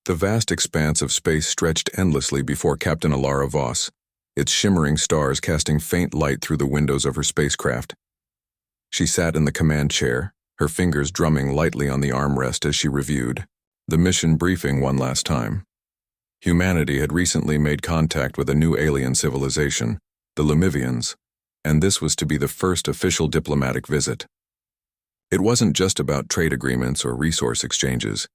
The vast expanse of space stretched endlessly before Captain Alara Voss, its shimmering stars casting faint light through the windows of her spacecraft. She sat in the command chair, her fingers drumming lightly on the armrest as she reviewed the mission briefing one last time. Humanity had recently made contact with a new alien civilization, the Lumivians, and this was to be the first official diplomatic visit. It wasn't just about trade agreements or resource exchanges.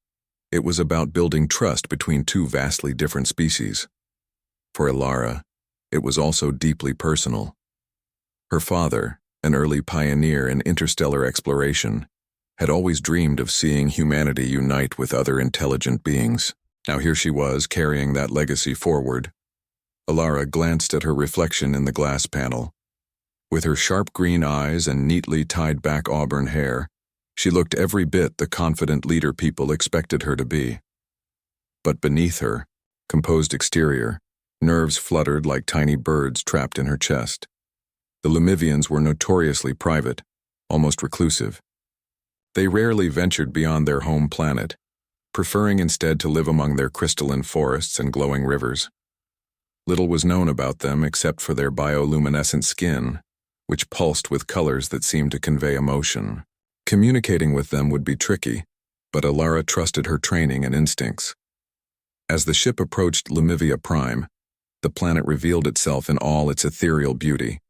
It was about building trust between two vastly different species. For Alara, it was also deeply personal. Her father, an early pioneer in interstellar exploration, had always dreamed of seeing humanity unite with other intelligent beings. Now here she was, carrying that legacy forward. Alara glanced at her reflection in the glass panel. With her sharp green eyes and neatly tied-back auburn hair, she looked every bit the confident leader people expected her to be. But beneath her, composed exterior, nerves fluttered like tiny birds trapped in her chest. The Lumivians were notoriously private, almost reclusive. They rarely ventured beyond their home planet, preferring instead to live among their crystalline forests and glowing rivers. Little was known about them except for their bioluminescent skin, which pulsed with colors that seemed to convey emotion. Communicating with them would be tricky, but Alara trusted her training and instincts. As the ship approached Lumivia Prime, the planet revealed itself in all its ethereal beauty.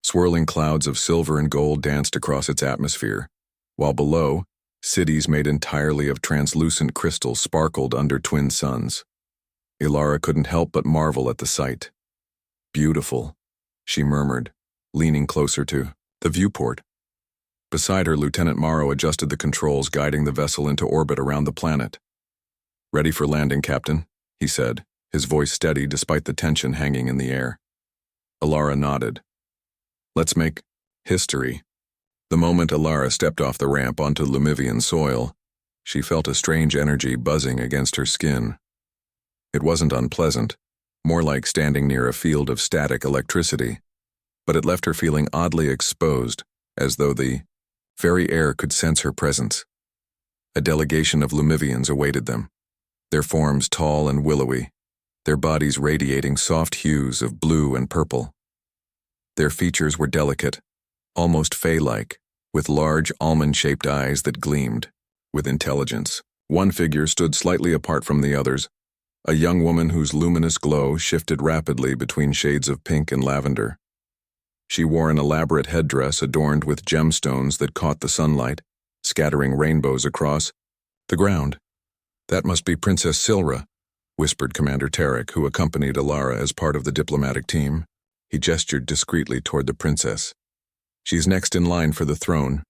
Swirling clouds of silver and gold danced across its atmosphere, while below, cities made entirely of translucent crystal sparkled under twin suns. Alara couldn't help but marvel at the sight. "Beautiful," she murmured, leaning closer to the viewport. Beside her, Lieutenant Morrow adjusted the controls guiding the vessel into orbit around the planet. "Ready for landing, Captain," he said, his voice steady despite the tension hanging in the air. Alara nodded. "Let's make history." The moment Alara stepped off the ramp onto Lumivian soil, she felt a strange energy buzzing against her skin. It wasn't unpleasant, more like standing near a field of static electricity, but it left her feeling oddly exposed, as though the very air could sense her presence. A delegation of Lumivians awaited them, their forms tall and willowy, their bodies radiating soft hues of blue and purple. Their features were delicate, almost fey-like, with large almond-shaped eyes that gleamed with intelligence. One figure stood slightly apart from the others, a young woman whose luminous glow shifted rapidly between shades of pink and lavender. She wore an elaborate headdress adorned with gemstones that caught the sunlight, scattering rainbows across the ground. "That must be Princess Silra," whispered Commander Tarek, who accompanied Alara as part of the diplomatic team. He gestured discreetly toward the princess. "She's next in line for the throne."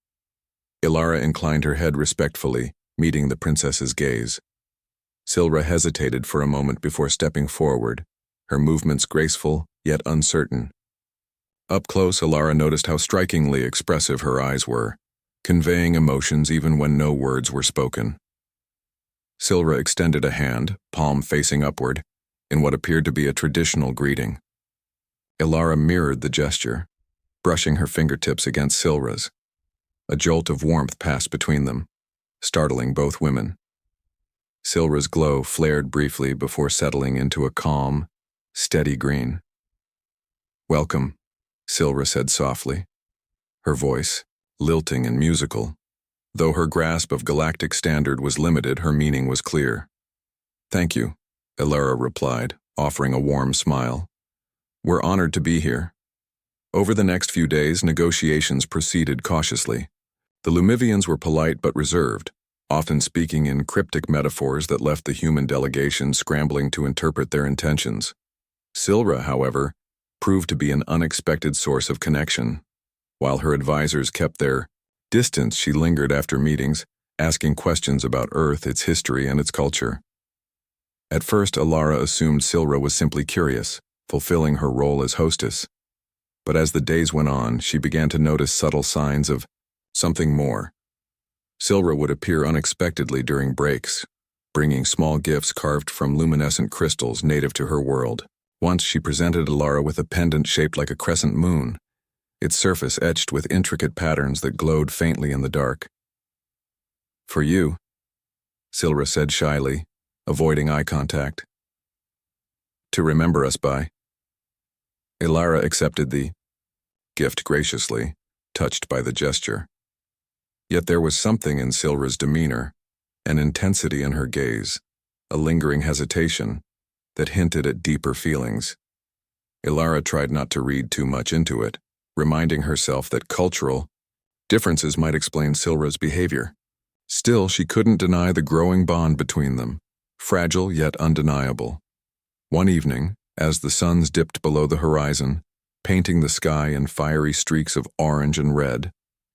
Alara inclined her head respectfully, meeting the princess's gaze. Silra hesitated for a moment before stepping forward, her movements graceful yet uncertain. Up close, Alara noticed how strikingly expressive her eyes were, conveying emotions even when no words were spoken. Silra extended a hand, palm facing upward, in what appeared to be a traditional greeting. Alara mirrored the gesture, brushing her fingertips against Silra's. A jolt of warmth passed between them, startling both women. Silra's glow flared briefly before settling into a calm, steady green. "Welcome," Silra said softly, her voice lilting and musical. Though her grasp of galactic standard was limited, her meaning was clear. "Thank you," Alara replied, offering a warm smile. "We're honored to be here." Over the next few days, negotiations proceeded cautiously. The Lumivians were polite but reserved, often speaking in cryptic metaphors that left the human delegation scrambling to interpret their intentions. Silra, however, proved to be an unexpected source of connection. While her advisors kept their distance, she lingered after meetings, asking questions about Earth, its history, and its culture. At first, Alara assumed Silra was simply curious, fulfilling her role as hostess. But as the days went on, she began to notice subtle signs of something more. Silra would appear unexpectedly during breaks, bringing small gifts carved from luminescent crystals native to her world. Once she presented Alara with a pendant shaped like a crescent moon, its surface etched with intricate patterns that glowed faintly in the dark. "For you," Silra said shyly, avoiding eye contact. To remember us by. Ilara accepted the gift graciously, touched by the gesture. Yet there was something in Silra's demeanor, an intensity in her gaze, a lingering hesitation that hinted at deeper feelings. Ilara tried not to read too much into it, reminding herself that cultural differences might explain Silra's behavior. Still, she couldn't deny the growing bond between them, fragile yet undeniable. One evening, as the suns dipped below the horizon, painting the sky in fiery streaks of orange and red,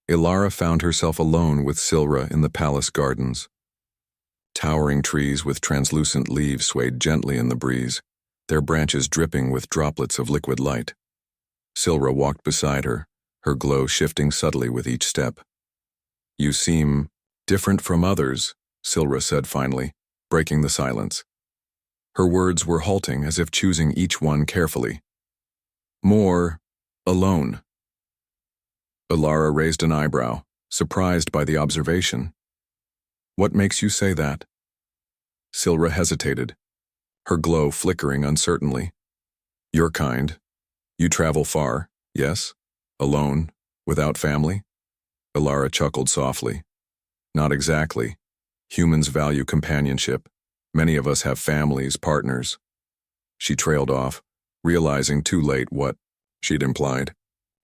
Ilara found herself alone with Silra in the palace gardens. Towering trees with translucent leaves swayed gently in the breeze, their branches dripping with droplets of liquid light. Silra walked beside her, her glow shifting subtly with each step. "You seem different from others," Silra said finally, breaking the silence. Her words were halting as if choosing each one carefully. "More alone." Ilara raised an eyebrow, surprised by the observation. "What makes you say that?" Silra hesitated, her glow flickering uncertainly. "Your kind. You travel far, yes? Alone, without family?" Ilara chuckled softly. "Not exactly. Humans value companionship. Many of us have families, partners." She trailed off, realizing too late what she'd implied.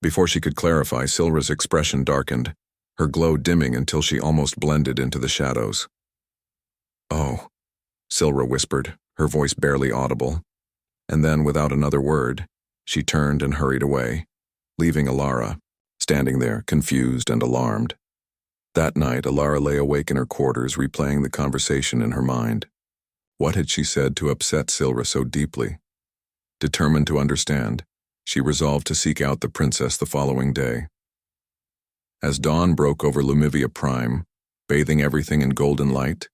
Before she could clarify, Silra's expression darkened, her glow dimming until she almost blended into the shadows. "Oh," Silra whispered, her voice barely audible. And then, without another word, she turned and hurried away, leaving Ilara standing there, confused and alarmed. That night, Ilara lay awake in her quarters, replaying the conversation in her mind. What had she said to upset Silra so deeply? Determined to understand, she resolved to seek out the princess the following day. As dawn broke over Lumivia Prime, bathing everything in golden light,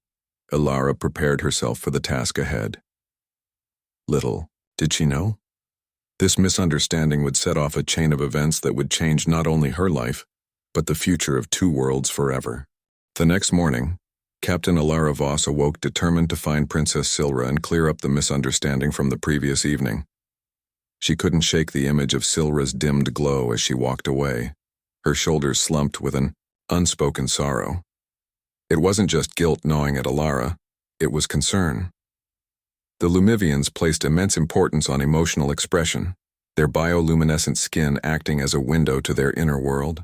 Ilara prepared herself for the task ahead. Little did she know, this misunderstanding would set off a chain of events that would change not only her life, but the future of two worlds forever. The next morning, Captain Ilara Voss awoke determined to find Princess Silra and clear up the misunderstanding from the previous evening. She couldn't shake the image of Silra's dimmed glow as she walked away, her shoulders slumped with an unspoken sorrow. It wasn't just guilt gnawing at Ilara, it was concern. The Lumivians placed immense importance on emotional expression, their bioluminescent skin acting as a window to their inner world.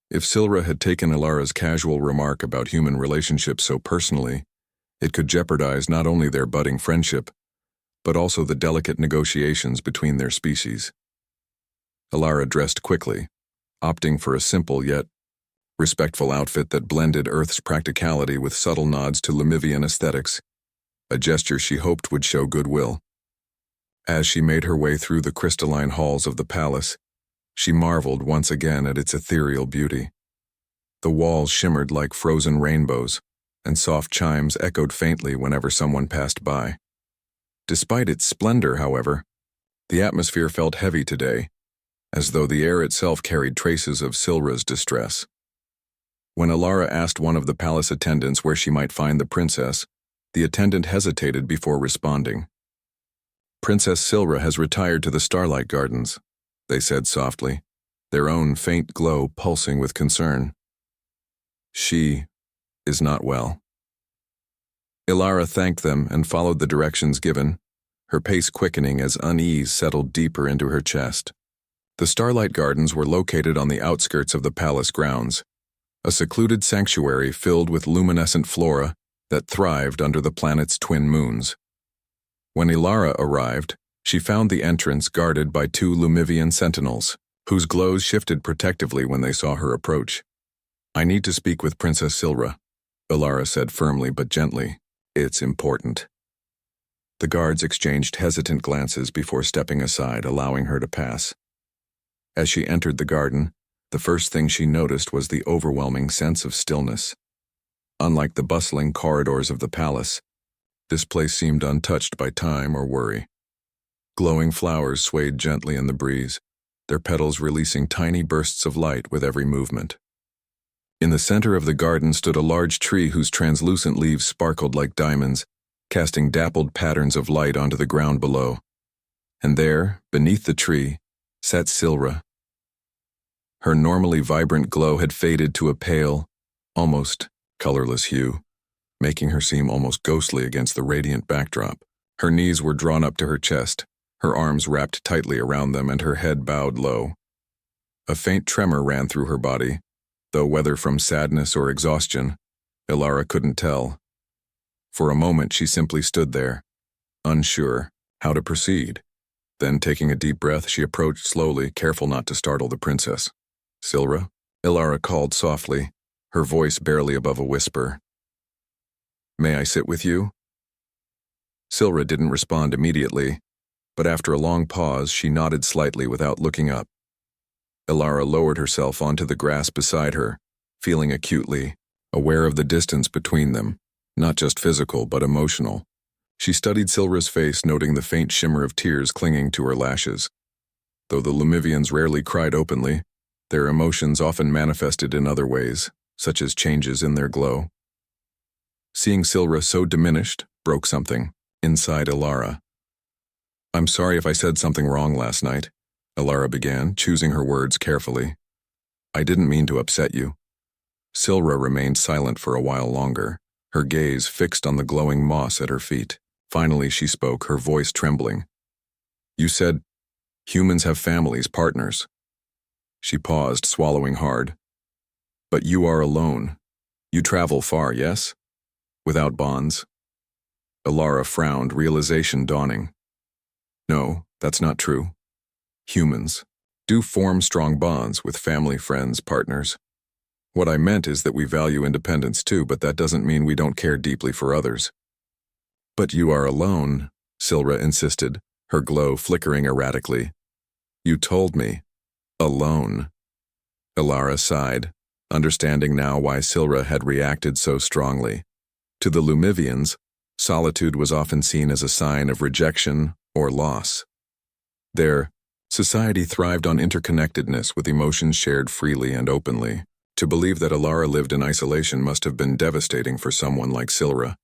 If Silra had taken Ilara's casual remark about human relationships so personally, it could jeopardize not only their budding friendship, but also the delicate negotiations between their species. Ilara dressed quickly, opting for a simple yet respectful outfit that blended Earth's practicality with subtle nods to Lumivian aesthetics, a gesture she hoped would show goodwill. As she made her way through the crystalline halls of the palace, she marveled once again at its ethereal beauty. The walls shimmered like frozen rainbows, and soft chimes echoed faintly whenever someone passed by. Despite its splendor, however, the atmosphere felt heavy today, as though the air itself carried traces of Silra's distress. When Ilara asked one of the palace attendants where she might find the princess, the attendant hesitated before responding. "Princess Silra has retired to the Starlight Gardens," they said softly, their own faint glow pulsing with concern. "She is not well." Ilara thanked them and followed the directions given, her pace quickening as unease settled deeper into her chest. The Starlight Gardens were located on the outskirts of the palace grounds, a secluded sanctuary filled with luminescent flora that thrived under the planet's twin moons. When Ilara arrived, she found the entrance guarded by two Lumivian sentinels, whose glows shifted protectively when they saw her approach. "I need to speak with Princess Silra," Ilara said firmly but gently. "It's important." The guards exchanged hesitant glances before stepping aside, allowing her to pass. As she entered the garden, the first thing she noticed was the overwhelming sense of stillness. Unlike the bustling corridors of the palace, this place seemed untouched by time or worry. Glowing flowers swayed gently in the breeze, their petals releasing tiny bursts of light with every movement. In the center of the garden stood a large tree whose translucent leaves sparkled like diamonds, casting dappled patterns of light onto the ground below. And there, beneath the tree, sat Silra. Her normally vibrant glow had faded to a pale, almost colorless hue, making her seem almost ghostly against the radiant backdrop. Her knees were drawn up to her chest, her arms wrapped tightly around them and her head bowed low. A faint tremor ran through her body, though whether from sadness or exhaustion, Ilara couldn't tell. For a moment she simply stood there, unsure how to proceed. Then, taking a deep breath, she approached slowly, careful not to startle the princess. "Silra?" Ilara called softly, her voice barely above a whisper. "May I sit with you?" Silra didn't respond immediately, but after a long pause she nodded slightly without looking up. Ilara lowered herself onto the grass beside her, feeling acutely aware of the distance between them, not just physical but emotional. She studied Silra's face, noting the faint shimmer of tears clinging to her lashes. Though the Lumivians rarely cried openly, their emotions often manifested in other ways, such as changes in their glow. Seeing Silra so diminished broke something inside Ilara. "I'm sorry if I said something wrong last night," Ilara began, choosing her words carefully. "I didn't mean to upset you." Silra remained silent for a while longer, her gaze fixed on the glowing moss at her feet. Finally she spoke, her voice trembling. "You said humans have families, partners." She paused, swallowing hard. "But you are alone. You travel far, yes? Without bonds?" Ilara frowned, realization dawning. "No, that's not true. Humans do form strong bonds with family, friends, partners. What I meant is that we value independence too, but that doesn't mean we don't care deeply for others." "But you are alone," Silra insisted, her glow flickering erratically. "You told me. Alone." Ilara sighed, understanding now why Silra had reacted so strongly. To the Lumivians, solitude was often seen as a sign of rejection or loss. Their society thrived on interconnectedness with emotions shared freely and openly. To believe that Ilara lived in isolation must have been devastating for someone like Silra,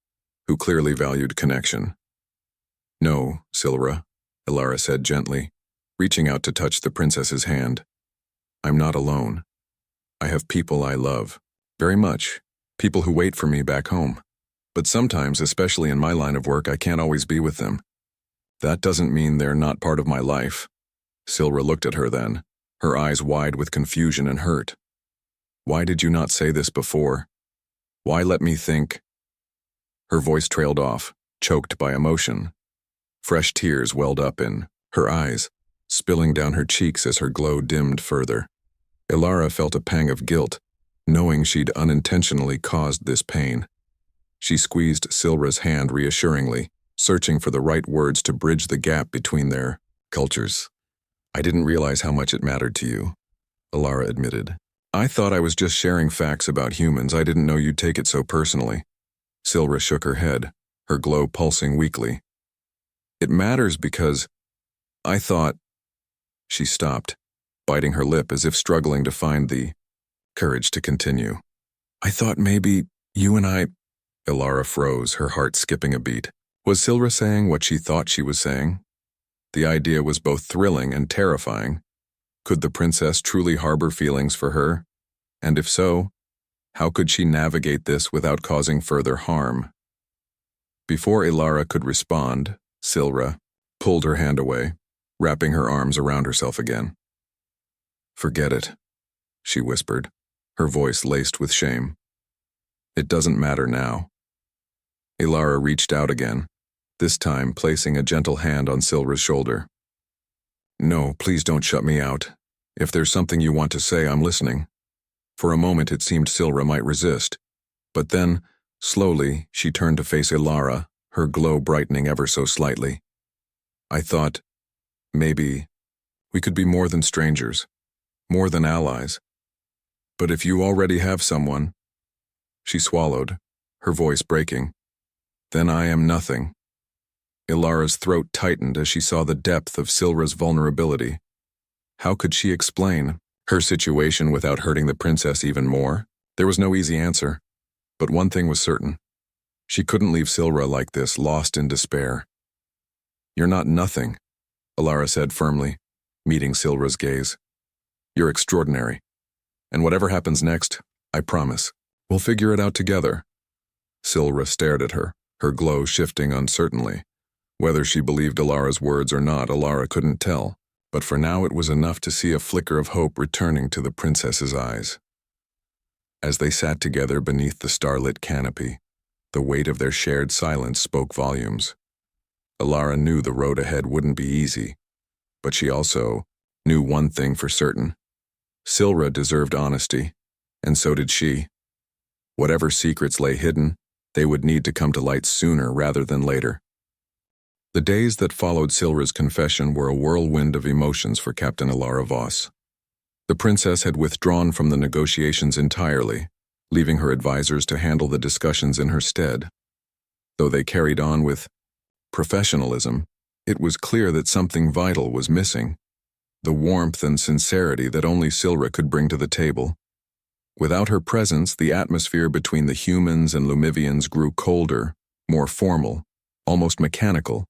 who clearly valued connection. "No, Silra," Ilara said gently, reaching out to touch the princess's hand. "I'm not alone. I have people I love, very much, people who wait for me back home. But sometimes, especially in my line of work, I can't always be with them. That doesn't mean they're not part of my life." Silra looked at her then, her eyes wide with confusion and hurt. "Why did you not say this before? Why let me think?" Her voice trailed off, choked by emotion. Fresh tears welled up in her eyes, spilling down her cheeks as her glow dimmed further. Ilara felt a pang of guilt, knowing she'd unintentionally caused this pain. She squeezed Silra's hand reassuringly, searching for the right words to bridge the gap between their cultures. "I didn't realize how much it mattered to you," Ilara admitted. "I thought I was just sharing facts about humans. I didn't know you'd take it so personally." Silra shook her head, her glow pulsing weakly. "It matters because I thought—" She stopped, biting her lip as if struggling to find the courage to continue. "I thought maybe you and I—" Ilara froze, her heart skipping a beat. Was Silra saying what she thought she was saying? The idea was both thrilling and terrifying. Could the princess truly harbor feelings for her? And if so, how could she navigate this without causing further harm? Before Ilara could respond, Silra pulled her hand away, wrapping her arms around herself again. "Forget it," she whispered, her voice laced with shame. "It doesn't matter now." Ilara reached out again, this time placing a gentle hand on Silra's shoulder. "No, please don't shut me out. If there's something you want to say, I'm listening." For a moment it seemed Silra might resist, but then, slowly, she turned to face Ilara, her glow brightening ever so slightly. "I thought, maybe, we could be more than strangers, more than allies. But if you already have someone—" She swallowed, her voice breaking. "Then I am nothing." Ilara's throat tightened as she saw the depth of Silra's vulnerability. How could she explain her situation without hurting the princess even more? There was no easy answer, but one thing was certain. She couldn't leave Silra like this, lost in despair. "You're not nothing," Alara said firmly, meeting Silra's gaze. "You're extraordinary. And whatever happens next, I promise, we'll figure it out together." Silra stared at her, her glow shifting uncertainly. Whether she believed Alara's words or not, Alara couldn't tell, but for now it was enough to see a flicker of hope returning to the princess's eyes. As they sat together beneath the starlit canopy, the weight of their shared silence spoke volumes. Alara knew the road ahead wouldn't be easy, but she also knew one thing for certain. Silra deserved honesty, and so did she. Whatever secrets lay hidden, they would need to come to light sooner rather than later. The days that followed Silra's confession were a whirlwind of emotions for Captain Alara Voss. The princess had withdrawn from the negotiations entirely, leaving her advisors to handle the discussions in her stead. Though they carried on with professionalism, it was clear that something vital was missing, the warmth and sincerity that only Silra could bring to the table. Without her presence, the atmosphere between the humans and Lumivians grew colder, more formal, almost mechanical.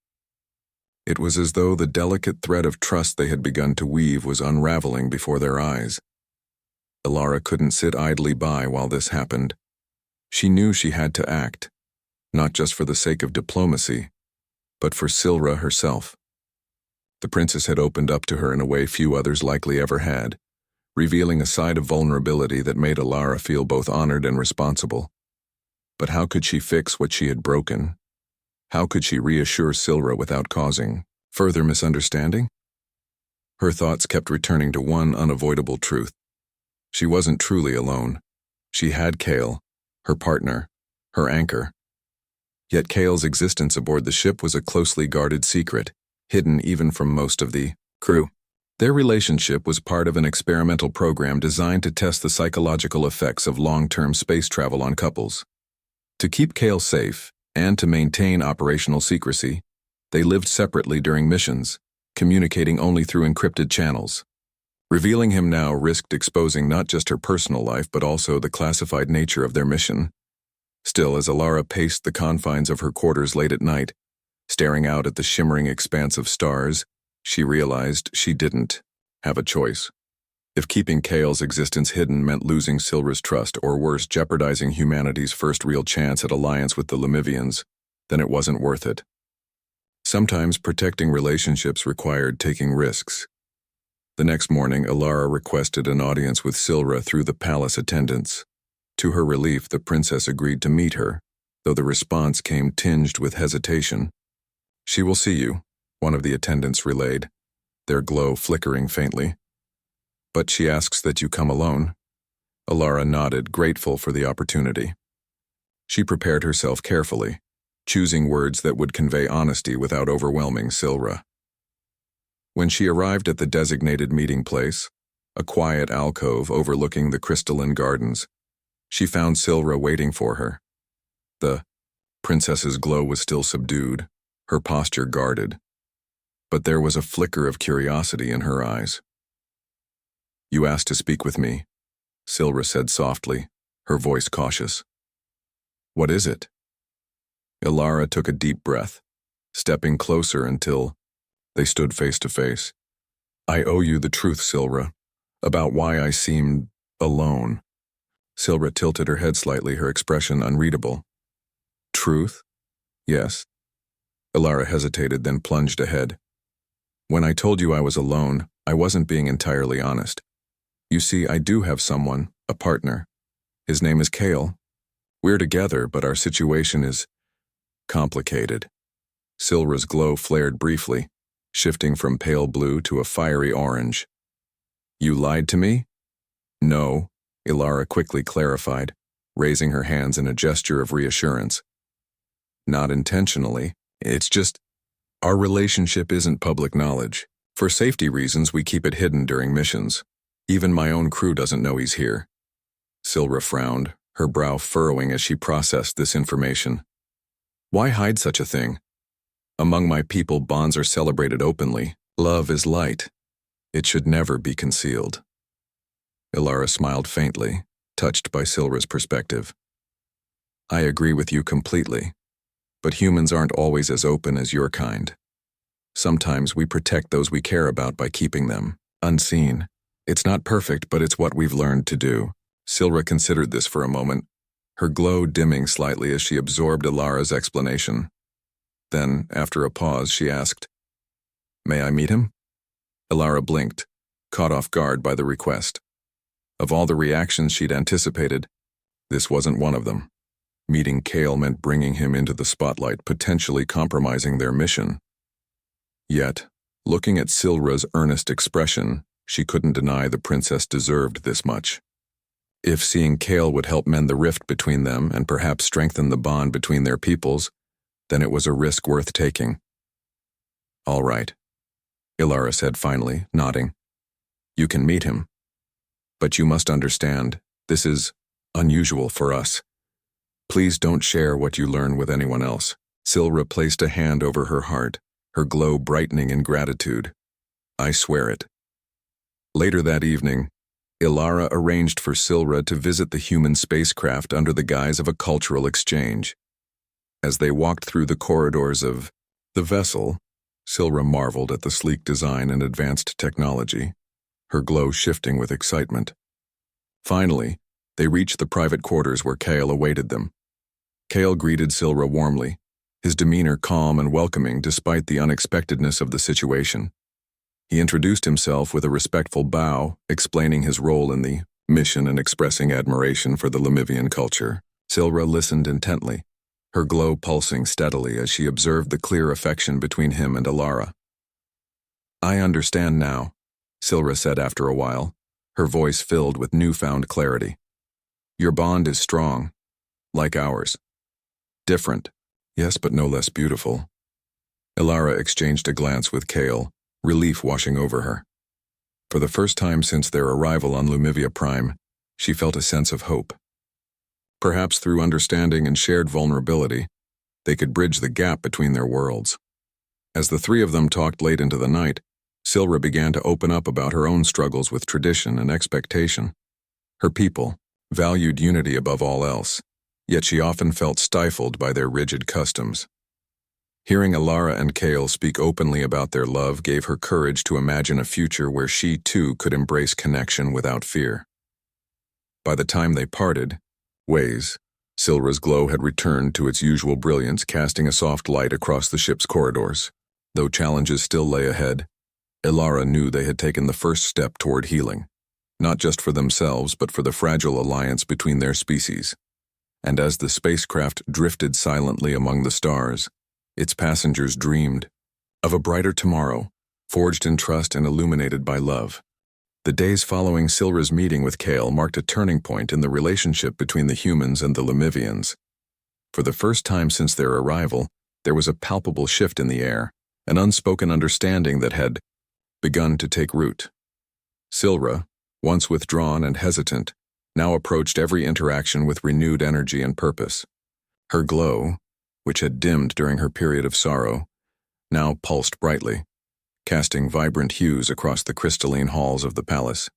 It was as though the delicate thread of trust they had begun to weave was unraveling before their eyes. Alara couldn't sit idly by while this happened. She knew she had to act, not just for the sake of diplomacy, but for Silra herself. The princess had opened up to her in a way few others likely ever had, revealing a side of vulnerability that made Alara feel both honored and responsible. But how could she fix what she had broken? How could she reassure Silra without causing further misunderstanding? Her thoughts kept returning to one unavoidable truth. She wasn't truly alone. She had Kale, her partner, her anchor. Yet Kale's existence aboard the ship was a closely guarded secret, hidden even from most of the crew. Their relationship was part of an experimental program designed to test the psychological effects of long-term space travel on couples. To keep Kale safe, and to maintain operational secrecy, they lived separately during missions, communicating only through encrypted channels. Revealing him now risked exposing not just her personal life but also the classified nature of their mission. Still, as Alara paced the confines of her quarters late at night, staring out at the shimmering expanse of stars, she realized she didn't have a choice. If keeping Kale's existence hidden meant losing Silra's trust, or worse, jeopardizing humanity's first real chance at alliance with the Lumivians, then it wasn't worth it. Sometimes protecting relationships required taking risks. The next morning, Alara requested an audience with Silra through the palace attendants. To her relief, the princess agreed to meet her, though the response came tinged with hesitation. "She will see you," one of the attendants relayed, their glow flickering faintly. "But she asks that you come alone." Alara nodded, grateful for the opportunity. She prepared herself carefully, choosing words that would convey honesty without overwhelming Silra. When she arrived at the designated meeting place, a quiet alcove overlooking the crystalline gardens, she found Silra waiting for her. The princess's glow was still subdued, her posture guarded, but there was a flicker of curiosity in her eyes. "You asked to speak with me," Silra said softly, her voice cautious. "What is it?" Alara took a deep breath, stepping closer until they stood face to face. "I owe you the truth, Silra, about why I seemed alone." Silra tilted her head slightly, her expression unreadable. "Truth? Yes." Alara hesitated, then plunged ahead. "When I told you I was alone, I wasn't being entirely honest. You see, I do have someone, a partner. His name is Kale. We're together, but our situation is complicated." Silra's glow flared briefly, shifting from pale blue to a fiery orange. "You lied to me?" "No," Alara quickly clarified, raising her hands in a gesture of reassurance. "Not intentionally. It's just, our relationship isn't public knowledge. For safety reasons, we keep it hidden during missions. Even my own crew doesn't know he's here." Silra frowned, her brow furrowing as she processed this information. "Why hide such a thing? Among my people, bonds are celebrated openly. Love is light. It should never be concealed." Alara smiled faintly, touched by Silra's perspective. I agree with you completely. But humans aren't always as open as your kind. Sometimes we protect those we care about by keeping them unseen. It's not perfect, but it's what we've learned to do. Silra considered this for a moment, her glow dimming slightly as she absorbed Ilara's explanation. Then, after a pause, she asked, "May I meet him?" Ilara blinked, caught off guard by the request. Of all the reactions she'd anticipated, this wasn't one of them. Meeting Kale meant bringing him into the spotlight, potentially compromising their mission. Yet, looking at Silra's earnest expression, she couldn't deny the princess deserved this much. If seeing Kale would help mend the rift between them and perhaps strengthen the bond between their peoples, then it was a risk worth taking. "All right," Ilara said finally, nodding. "You can meet him. But you must understand, this is unusual for us. Please don't share what you learn with anyone else." Silra placed a hand over her heart, her glow brightening in gratitude. "I swear it." Later that evening, Ilara arranged for Silra to visit the human spacecraft under the guise of a cultural exchange. As they walked through the corridors of the vessel, Silra marveled at the sleek design and advanced technology, her glow shifting with excitement. Finally, they reached the private quarters where Kale awaited them. Kale greeted Silra warmly, his demeanor calm and welcoming despite the unexpectedness of the situation. He introduced himself with a respectful bow, explaining his role in the mission and expressing admiration for the Lemivian culture. Silra listened intently, her glow pulsing steadily as she observed the clear affection between him and Ilara. "I understand now," Silra said after a while, her voice filled with newfound clarity. "Your bond is strong, like ours. Different, yes, but no less beautiful." Ilara exchanged a glance with Kale, relief washing over her. For the first time since their arrival on Lumivia Prime, she felt a sense of hope. Perhaps through understanding and shared vulnerability, they could bridge the gap between their worlds. As the three of them talked late into the night, Silra began to open up about her own struggles with tradition and expectation. Her people valued unity above all else, yet she often felt stifled by their rigid customs. Hearing Ilara and Kale speak openly about their love gave her courage to imagine a future where she too could embrace connection without fear. By the time they parted ways, Silra's glow had returned to its usual brilliance, casting a soft light across the ship's corridors. Though challenges still lay ahead, Ilara knew they had taken the first step toward healing, not just for themselves but for the fragile alliance between their species. And as the spacecraft drifted silently among the stars, its passengers dreamed of a brighter tomorrow, forged in trust and illuminated by love. The days following Silra's meeting with Kale marked a turning point in the relationship between the humans and the Lemivians. For the first time since their arrival, there was a palpable shift in the air, an unspoken understanding that had begun to take root. Silra, once withdrawn and hesitant, now approached every interaction with renewed energy and purpose. Her glow, which had dimmed during her period of sorrow, now pulsed brightly, casting vibrant hues across the crystalline halls of the palace.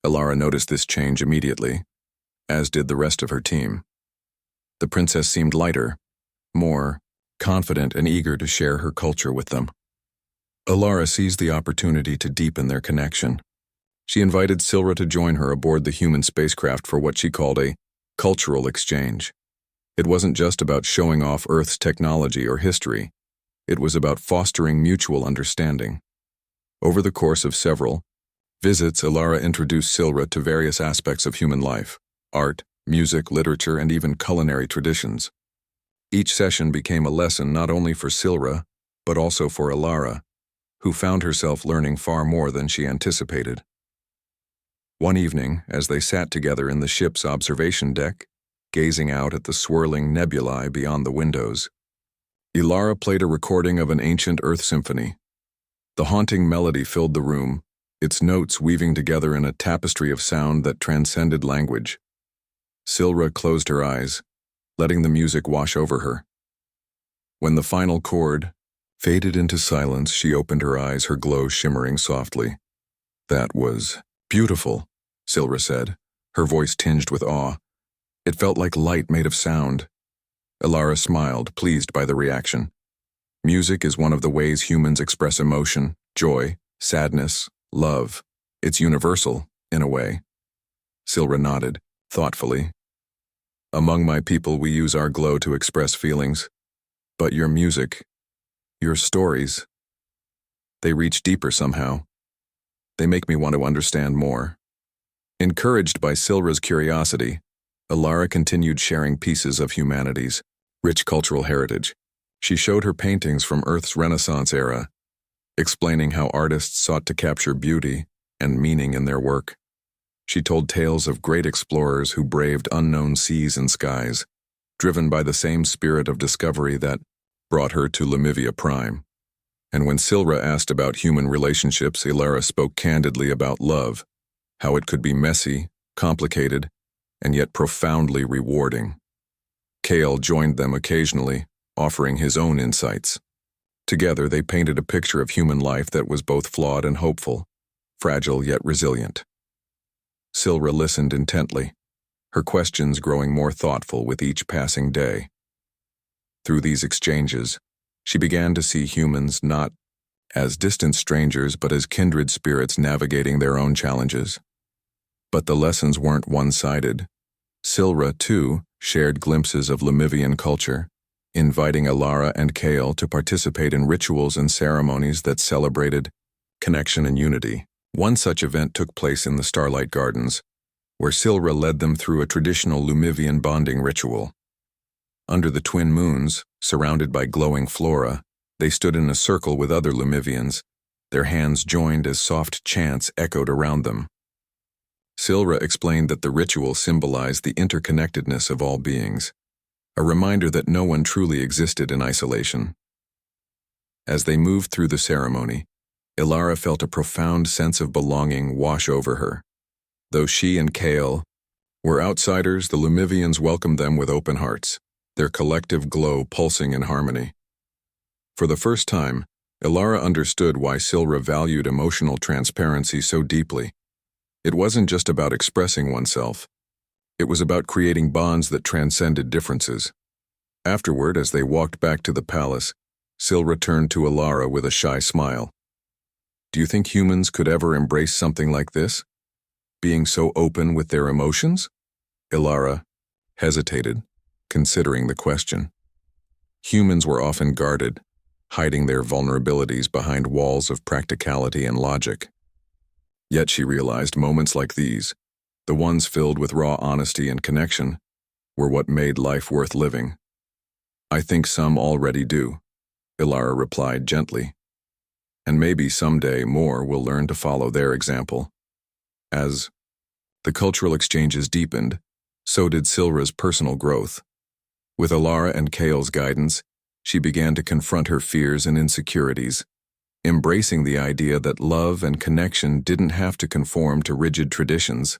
Ilara noticed this change immediately, as did the rest of her team. The princess seemed lighter, more confident and eager to share her culture with them. Ilara seized the opportunity to deepen their connection. She invited Silra to join her aboard the human spacecraft for what she called a cultural exchange. It wasn't just about showing off Earth's technology or history. It was about fostering mutual understanding. Over the course of several visits, Ilara introduced Silra to various aspects of human life: art, music, literature, and even culinary traditions. Each session became a lesson not only for Silra, but also for Ilara, who found herself learning far more than she anticipated. One evening, as they sat together in the ship's observation deck, gazing out at the swirling nebulae beyond the windows, Ilara played a recording of an ancient Earth symphony. The haunting melody filled the room, its notes weaving together in a tapestry of sound that transcended language. Silra closed her eyes, letting the music wash over her. When the final chord faded into silence, she opened her eyes, her glow shimmering softly. "That was beautiful," Silra said, her voice tinged with awe. It felt like light made of sound. Elara smiled, pleased by the reaction. Music is one of the ways humans express emotion, joy, sadness, love. It's universal, in a way. Silra nodded, thoughtfully. Among my people, we use our glow to express feelings. But your music, your stories, they reach deeper somehow. They make me want to understand more. Encouraged by Silra's curiosity, Elara continued sharing pieces of humanity's rich cultural heritage. She showed her paintings from Earth's Renaissance era, explaining how artists sought to capture beauty and meaning in their work. She told tales of great explorers who braved unknown seas and skies, driven by the same spirit of discovery that brought her to Lemivia Prime. And when Silra asked about human relationships, Elara spoke candidly about love, how it could be messy, complicated, and yet profoundly rewarding. Kale joined them occasionally, offering his own insights. Together, they painted a picture of human life that was both flawed and hopeful, fragile yet resilient. Silra listened intently, her questions growing more thoughtful with each passing day. Through these exchanges, she began to see humans not as distant strangers but as kindred spirits navigating their own challenges. But the lessons weren't one-sided. Silra, too, shared glimpses of Lemivian culture, inviting Elara and Kale to participate in rituals and ceremonies that celebrated connection and unity. One such event took place in the Starlight Gardens, where Silra led them through a traditional Lemivian bonding ritual. Under the twin moons, surrounded by glowing flora, they stood in a circle with other Lemivians, their hands joined as soft chants echoed around them. Silra explained that the ritual symbolized the interconnectedness of all beings, a reminder that no one truly existed in isolation. As they moved through the ceremony, Elara felt a profound sense of belonging wash over her. Though she and Kale were outsiders, the Lemivians welcomed them with open hearts, their collective glow pulsing in harmony. For the first time, Elara understood why Silra valued emotional transparency so deeply. It wasn't just about expressing oneself. It was about creating bonds that transcended differences. Afterward, as they walked back to the palace, Silra turned to Elara with a shy smile. Do you think humans could ever embrace something like this? Being so open with their emotions? Elara hesitated, considering the question. Humans were often guarded, hiding their vulnerabilities behind walls of practicality and logic. Yet she realized moments like these, the ones filled with raw honesty and connection, were what made life worth living. I think some already do, Elara replied gently. And maybe someday more will learn to follow their example. As the cultural exchanges deepened, so did Silra's personal growth. With Elara and Kale's guidance, she began to confront her fears and insecurities, embracing the idea that love and connection didn't have to conform to rigid traditions.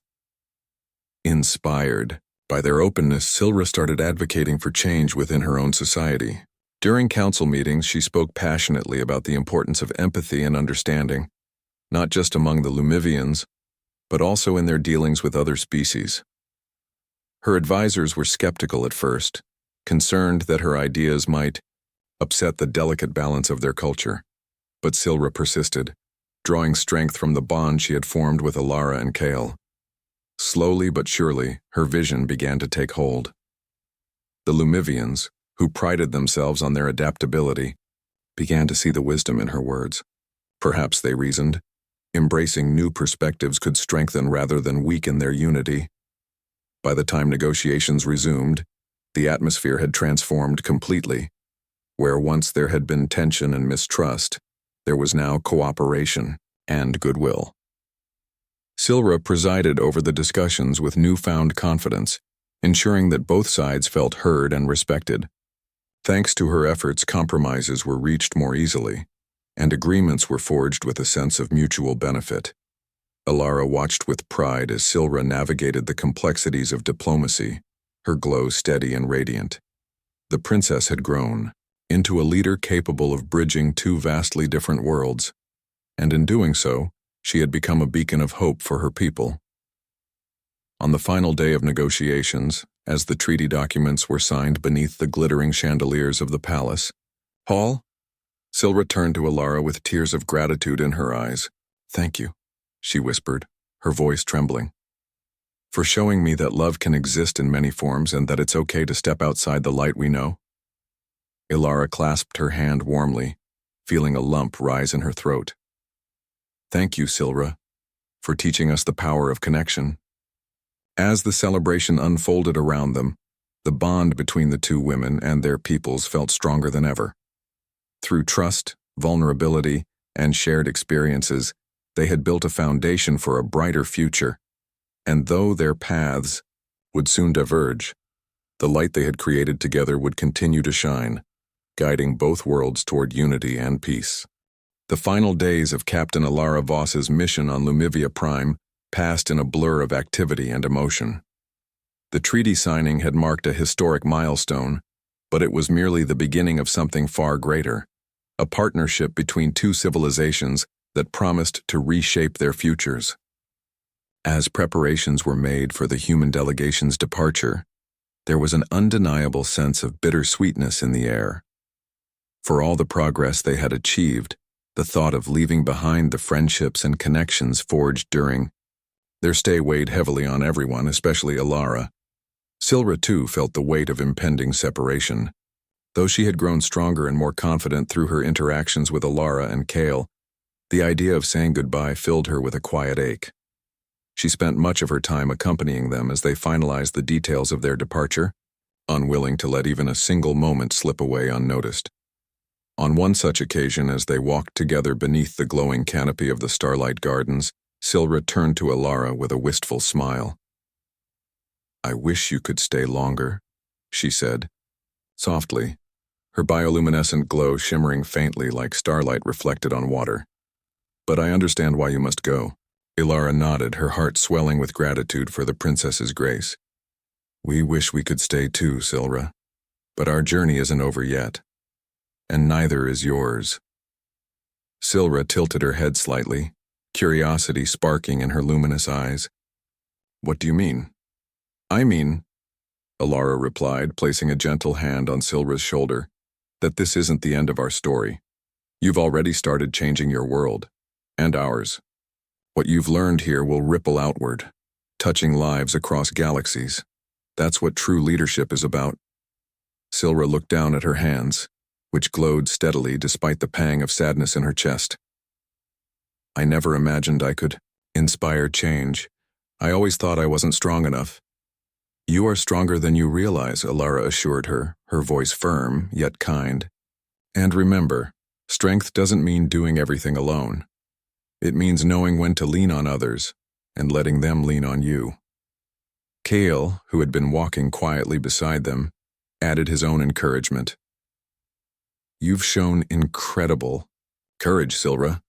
Inspired by their openness, Silra started advocating for change within her own society. During council meetings, she spoke passionately about the importance of empathy and understanding, not just among the Lemivians, but also in their dealings with other species. Her advisors were skeptical at first, concerned that her ideas might upset the delicate balance of their culture. But Silra persisted, drawing strength from the bond she had formed with Elara and Kale. Slowly but surely, her vision began to take hold. The Lemivians, who prided themselves on their adaptability, began to see the wisdom in her words. Perhaps, they reasoned, embracing new perspectives could strengthen rather than weaken their unity. By the time negotiations resumed, the atmosphere had transformed completely. Where once there had been tension and mistrust, there was now cooperation and goodwill. Silra presided over the discussions with newfound confidence, ensuring that both sides felt heard and respected. Thanks to her efforts, compromises were reached more easily, and agreements were forged with a sense of mutual benefit. Elara watched with pride as Silra navigated the complexities of diplomacy, her glow steady and radiant. The princess had grown into a leader capable of bridging two vastly different worlds, and in doing so, she had become a beacon of hope for her people. On the final day of negotiations, as the treaty documents were signed beneath the glittering chandeliers of the palace. "Hall?" Silra turned to Alara with tears of gratitude in her eyes. "Thank you," she whispered, her voice trembling, "for showing me that love can exist in many forms and that it's okay to step outside the light we know." Alara clasped her hand warmly, feeling a lump rise in her throat. "Thank you, Silra, for teaching us the power of connection." As the celebration unfolded around them, the bond between the two women and their peoples felt stronger than ever. Through trust, vulnerability, and shared experiences, they had built a foundation for a brighter future. And though their paths would soon diverge, the light they had created together would continue to shine, guiding both worlds toward unity and peace. The final days of Captain Alara Voss's mission on Lumivia Prime passed in a blur of activity and emotion. The treaty signing had marked a historic milestone, but it was merely the beginning of something far greater, a partnership between two civilizations that promised to reshape their futures. As preparations were made for the human delegation's departure, there was an undeniable sense of bittersweetness in the air. For all the progress they had achieved, the thought of leaving behind the friendships and connections forged during their stay weighed heavily on everyone, especially Alara. Silra, too, felt the weight of impending separation. Though she had grown stronger and more confident through her interactions with Alara and Kale, the idea of saying goodbye filled her with a quiet ache. She spent much of her time accompanying them as they finalized the details of their departure, unwilling to let even a single moment slip away unnoticed. On one such occasion, as they walked together beneath the glowing canopy of the Starlight Gardens, Silra turned to Alara with a wistful smile. "I wish you could stay longer," she said, softly, her bioluminescent glow shimmering faintly like starlight reflected on water. "But I understand why you must go." Alara nodded, her heart swelling with gratitude for the princess's grace. "We wish we could stay too, Silra, but our journey isn't over yet, and neither is yours." Silra tilted her head slightly, curiosity sparking in her luminous eyes. "What do you mean?" "I mean," Alara replied, placing a gentle hand on Silra's shoulder, "that this isn't the end of our story. You've already started changing your world, and ours. What you've learned here will ripple outward, touching lives across galaxies. That's what true leadership is about." Silra looked down at her hands, which glowed steadily despite the pang of sadness in her chest. "I never imagined I could inspire change. I always thought I wasn't strong enough." "You are stronger than you realize," Alara assured her, her voice firm yet kind. "And remember, strength doesn't mean doing everything alone. It means knowing when to lean on others and letting them lean on you." Kale, who had been walking quietly beside them, added his own encouragement. "You've shown incredible courage, Silra.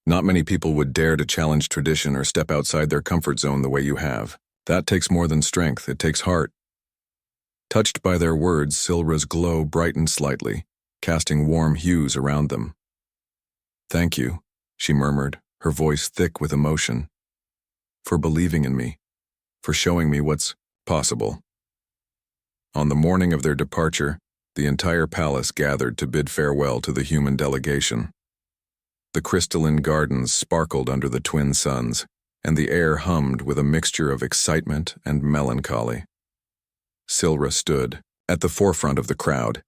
Not many people would dare to challenge tradition or step outside their comfort zone the way you have. That takes more than strength, it takes heart." Touched by their words, Silra's glow brightened slightly, casting warm hues around them. "Thank you," she murmured, her voice thick with emotion, "for believing in me, for showing me what's possible." On the morning of their departure, the entire palace gathered to bid farewell to the human delegation. The crystalline gardens sparkled under the twin suns, and the air hummed with a mixture of excitement and melancholy. Silra stood at the forefront of the crowd,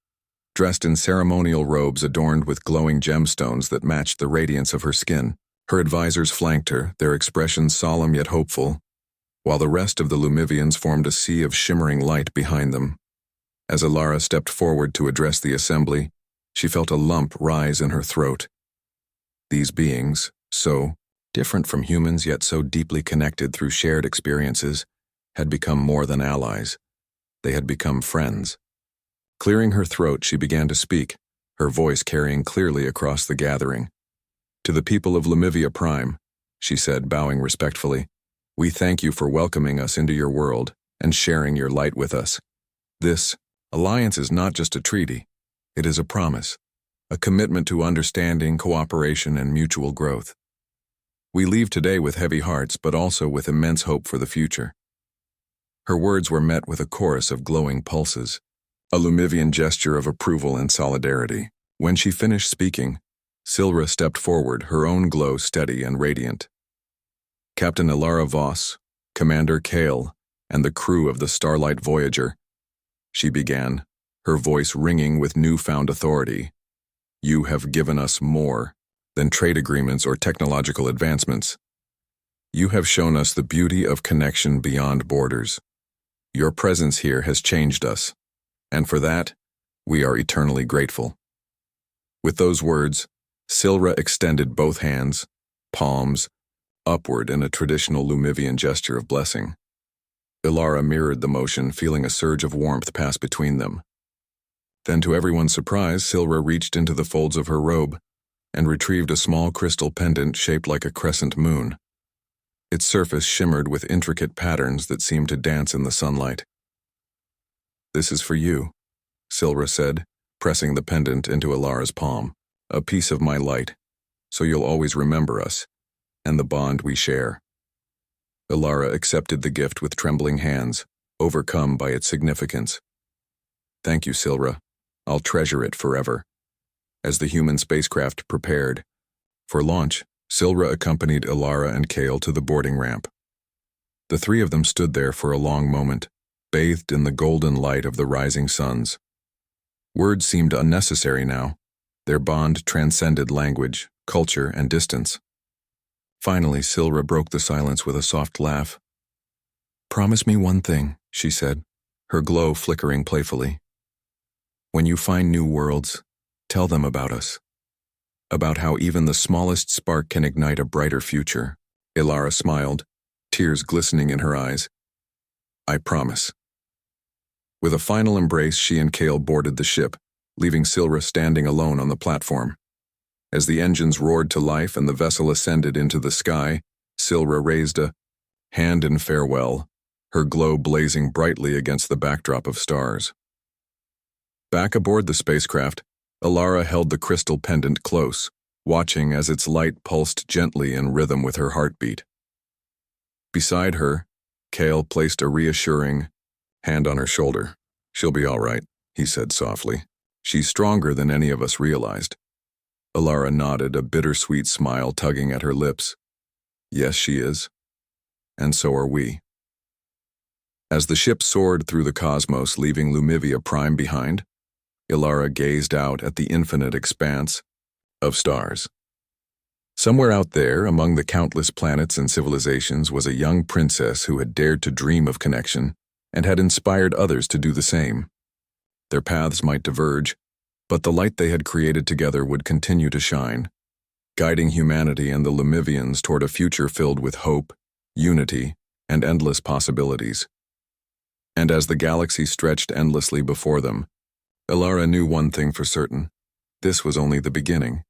dressed in ceremonial robes adorned with glowing gemstones that matched the radiance of her skin. Her advisors flanked her, their expressions solemn yet hopeful, while the rest of the Lumivians formed a sea of shimmering light behind them. As Alara stepped forward to address the assembly, she felt a lump rise in her throat. These beings, so different from humans yet so deeply connected through shared experiences, had become more than allies. They had become friends. Clearing her throat, she began to speak, her voice carrying clearly across the gathering. "To the people of Lumivia Prime," she said, bowing respectfully, "we thank you for welcoming us into your world and sharing your light with us. This alliance is not just a treaty, it is a promise, a commitment to understanding, cooperation, and mutual growth. We leave today with heavy hearts, but also with immense hope for the future." Her words were met with a chorus of glowing pulses, a Lumivian gesture of approval and solidarity. When she finished speaking, Silra stepped forward, her own glow steady and radiant. Captain Ilara Voss, Commander Kale, and the crew of the Starlight Voyager, she began, her voice ringing with newfound authority. You have given us more than trade agreements or technological advancements. You have shown us the beauty of connection beyond borders. Your presence here has changed us, and for that, we are eternally grateful. With those words, Silra extended both hands, palms, upward in a traditional Lumivian gesture of blessing. Ilara mirrored the motion, feeling a surge of warmth pass between them. Then, to everyone's surprise, Silra reached into the folds of her robe and retrieved a small crystal pendant shaped like a crescent moon. Its surface shimmered with intricate patterns that seemed to dance in the sunlight. This is for you, Silra said, pressing the pendant into Ilara's palm. A piece of my light, so you'll always remember us, and the bond we share. Ilara accepted the gift with trembling hands, overcome by its significance. Thank you, Silra. I'll treasure it forever. As the human spacecraft prepared for launch, Silra accompanied Ilara and Kale to the boarding ramp. The three of them stood there for a long moment, bathed in the golden light of the rising suns. Words seemed unnecessary now. Their bond transcended language, culture, and distance. Finally, Silra broke the silence with a soft laugh. Promise me one thing, she said, her glow flickering playfully. When you find new worlds, tell them about us. About how even the smallest spark can ignite a brighter future. Ilara smiled, tears glistening in her eyes. I promise. With a final embrace, she and Kale boarded the ship, leaving Silra standing alone on the platform. As the engines roared to life and the vessel ascended into the sky, Silra raised a hand in farewell, her glow blazing brightly against the backdrop of stars. Back aboard the spacecraft, Ilara held the crystal pendant close, watching as its light pulsed gently in rhythm with her heartbeat. Beside her, Kale placed a reassuring hand on her shoulder. She'll be all right, he said softly. She's stronger than any of us realized. Ilara nodded, a bittersweet smile tugging at her lips. Yes, she is. And so are we. As the ship soared through the cosmos, leaving Lumivia Prime behind, Ilara gazed out at the infinite expanse of stars. Somewhere out there, among the countless planets and civilizations, was a young princess who had dared to dream of connection and had inspired others to do the same. Their paths might diverge, but the light they had created together would continue to shine, guiding humanity and the Lumivians toward a future filled with hope, unity, and endless possibilities. And as the galaxy stretched endlessly before them, Ilara knew one thing for certain. This was only the beginning.